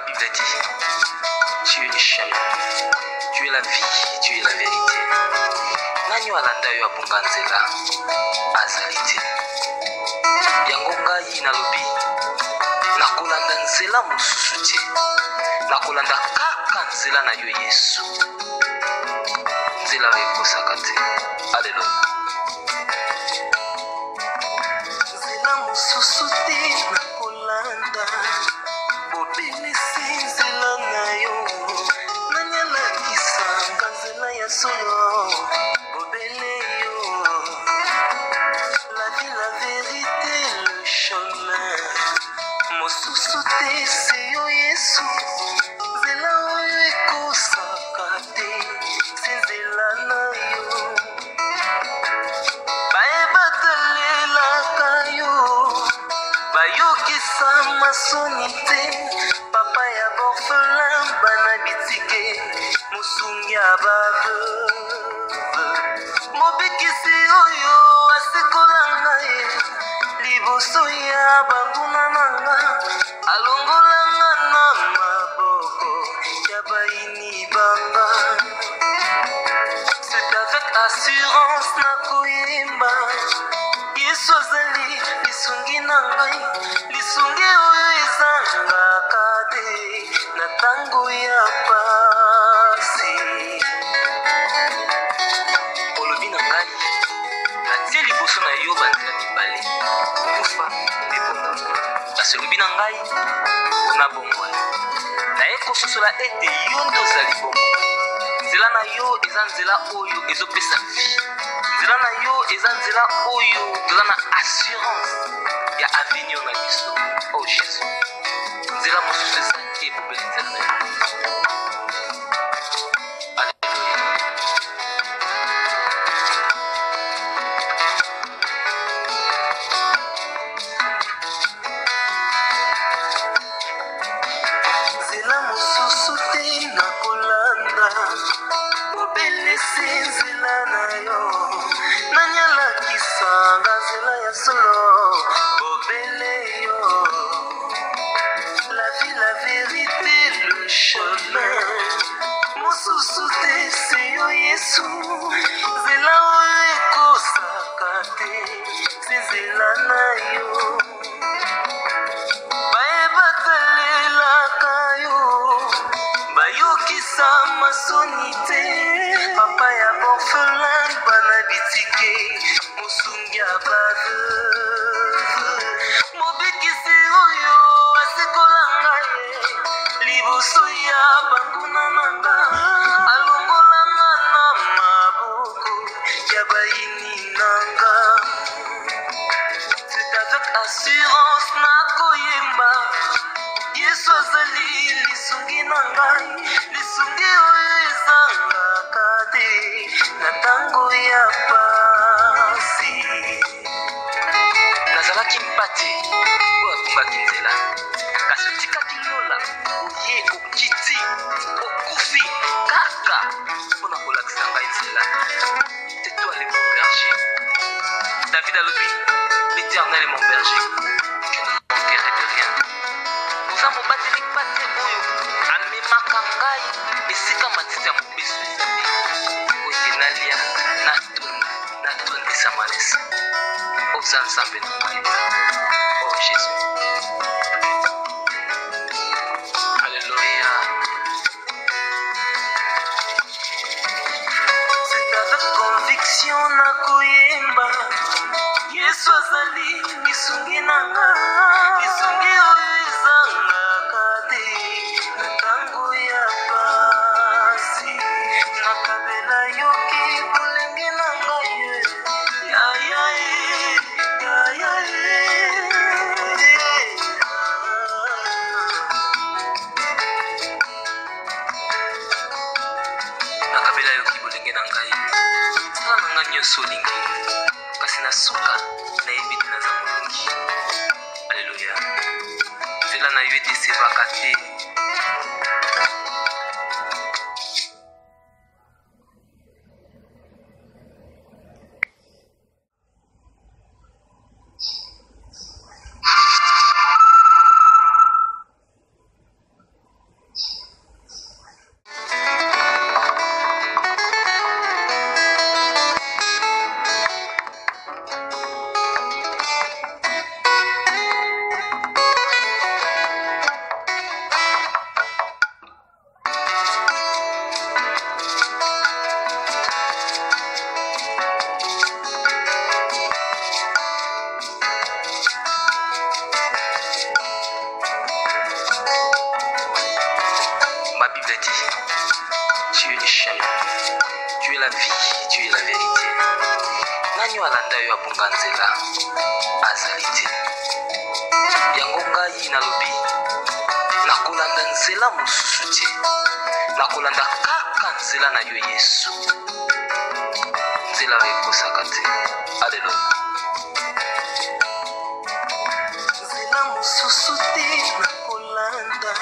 Bible dit, tu es le chemin, tu es la vie, tu es la vérité. Nani walanda yo abunga nzela azali te. Yango ngai nalobi nakolanda nzela mosusu te, nakolanda kaka nzela na yo Yesu, nzela oyo ekosaka te. Alleluya. Nzela mosusu te nakolanda, bobelisi nzela na yo, nani alakisanga nzela ya solo, bobele yo. La vie, la vérité, le chemin, mosusu te se yo Yesu, nzela oyo ekosaka te, se nzela na yo. Bayebatalelaka yo, bayokisa masoni te, papa ya borfelin bana bitike, mosungi ya baveuve, mobikisi oyo asekola ngai liboso ya banguna nanga, alongolanga na maboko ya baini banga. C'est avec assurance nakoyemba Yesu azali lisungi na ngai, lisungi oyo ezangaka te na ntango ya pasi. Olobi na ngai natie liboso na yo banzela mibale, kokufa mpe bomoi. Kasi olobi na ngai mpona bomoi naye kososola ete yo nde ozali bomoi. Nzela na yo eza nzela oyo ezopesa vie, nzela na yo eza nzela oyo toza na assurance ya avenir na biso. Oh Jésus, nzela mosusu eza te ebobeli nzela na yo. Alleluya. Nzela mosusu te nakolanda, bobelisi nzela na yo, nani alakisanga nzela ya solo, bobele yo. La vie, la vérité, le chemin, mosusu te se yo Yesu, nzela oyo ekosaka te, se nzela na yo. Bayebatalelaka yo, bayokisa masoni te, papa ya borfelin bana bitike, mosungi ya baveuve, mobikisi oyo asekola ngai liboso ya banguna nanga, alongolanga na maboko ya baini nanga. C'est avec assurance nakoyemba Yesu azali lisungi na ngai, lisungi oyo ezangaka te na ntango ya pasi. Nazalaki mpate oyo akumbaki nzela, kasi otikaki lola oye okiti okufi kaka mpona kolakisa ngai nzela. C'est toi le mon berger. David alobi, l'Éternel est mon berger, je ne manquerai de rien. Oza mobateli pate oyo amemaka ngai esika matiti ya mobesu ezali, oyo nalia natondisa malesa. Oza nzambe na ngai. Oh Jésus. Alléluia. C'est avec conviction nakoyemba Yesu azali lisungi na ngai, lisungi oyo ezangaka te na ntango ya pasi. Nakabela yoki bolenge na ngai, ya ya ya ya nakabela yoki bolenge na ngai, sala na ngai nyonso olingi, kasi na suka nayebi te naza molongi. Alleluya. Nzela na yo etesebaka te. mabunga nzela azali te. Yango ngai nalobi nakolanda nzela mosusu te, nakolanda kaka nzela na yo Yesu, nzela oyo ekosaka te. Alleluya. Nzela mosusu te nakolanda,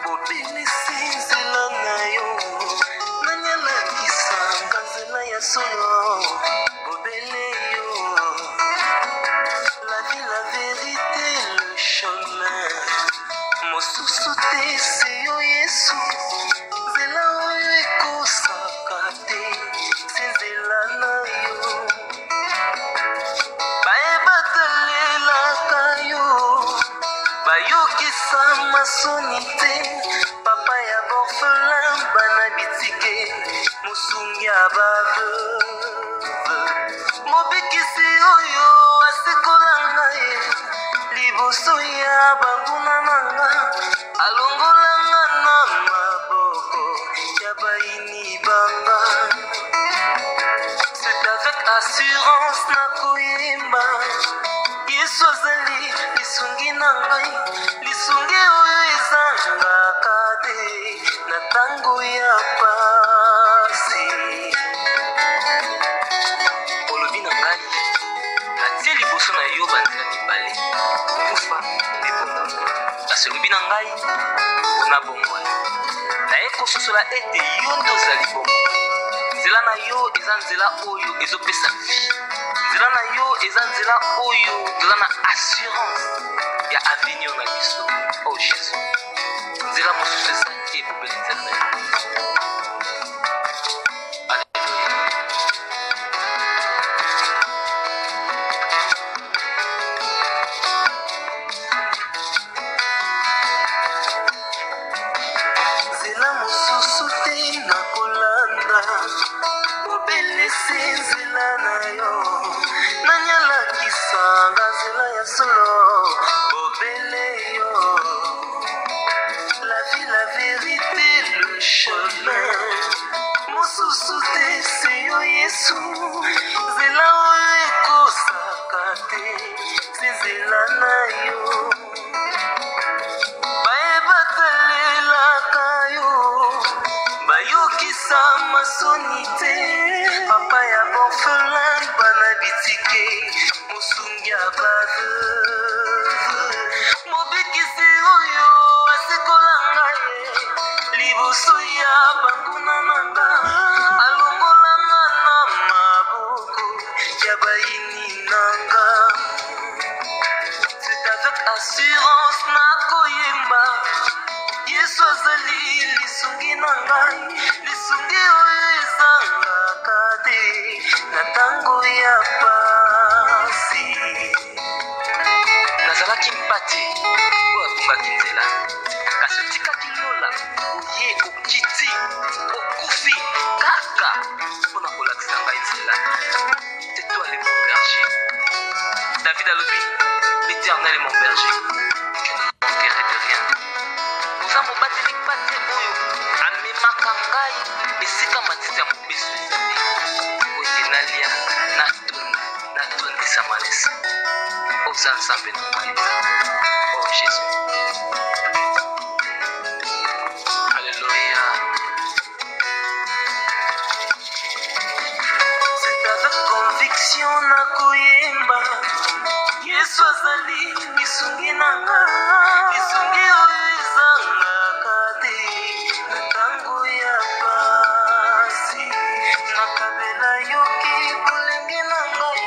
bobelisi nzela na yo, nanyalakisanga nzela ya solo, bobele yo. La vie, la vérité, le chemin, mosusu te se yo Yesu, nzela oyo ekosaka te, se nzela na yo. Bayebatalelaka yo, bayokisa masoni te, papa ya borfelin bana bitike, mosungi ya baveuve, mobikisi oyo asikola ngai liboso ya banguna nanga, alongolanga na maboko ya baini banga. C'est avec assurance nakoyemba Yesu azali lisungi na ngai, lisungi oyo ezangaka te na ntango ya pasi. Olobi na ngai natie liboso na yo banzela mibale, kokufa mpe bomoi. Kasi olobi na ngai mpona bomoi, naye kososola ete yo nde ozali bomoi. Nzela na yo eza nzela oyo ezopesa vie, nzela na yo eza nzela oyo toza na assurance ya avenir na biso. Oh Jésus, nzela mosusu eza te ebobeli nzela na yo. Alleluya. Nzela mosusu te nakolanda, bobelisi nzela na yo, nanyalakisanga nzela ya solo, bobele yo. La vie, la vérité, le chemin, mosusu te se yo Yesu, nzela oyo ekosaka te, se nzela na yo. Bayebatalelaka yo, bayokisa masoni te, papa ya borfelin bana bitike, mosungi ya baveuve, mobikisi oyo asikola ngai liboso ya banguna nanga, alongolanga na maboko ya baini nanga. C'est avec assurance nakoyemba Yesu azali lisungi na ngai, lisungi oyo ezangaka te na ntango ya pasi. Nazalaki mpate oyo abungaki nzela, kasi otikaki lola oye okiti okufi kaka mpona kolakisa ngai nzela. C'est toi le mon berger. David alobi, l'Éternel est mon berger, je ne manquerai de rien. Oza mobateli mpate oyo amemaka ngai esika matiti ya mobesu ezali, oye nalia natondisa malesa. Oza nzambe na ngai. Oh Jésus. Alléluia. C'est avec conviction nakoyemba Yesu azali lisungi na ngai, lisungi oyo ezangaka te na ntango ya pasi. Nakabela yoki bolenge na ngai,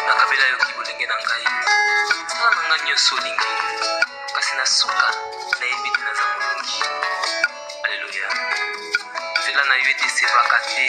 nakabela yoki bolenge na ngai, sala na ngai nyonso olingi, kasi na suka nayebi te naza molongi. Alleluya. Nzela na yo etesevaka te,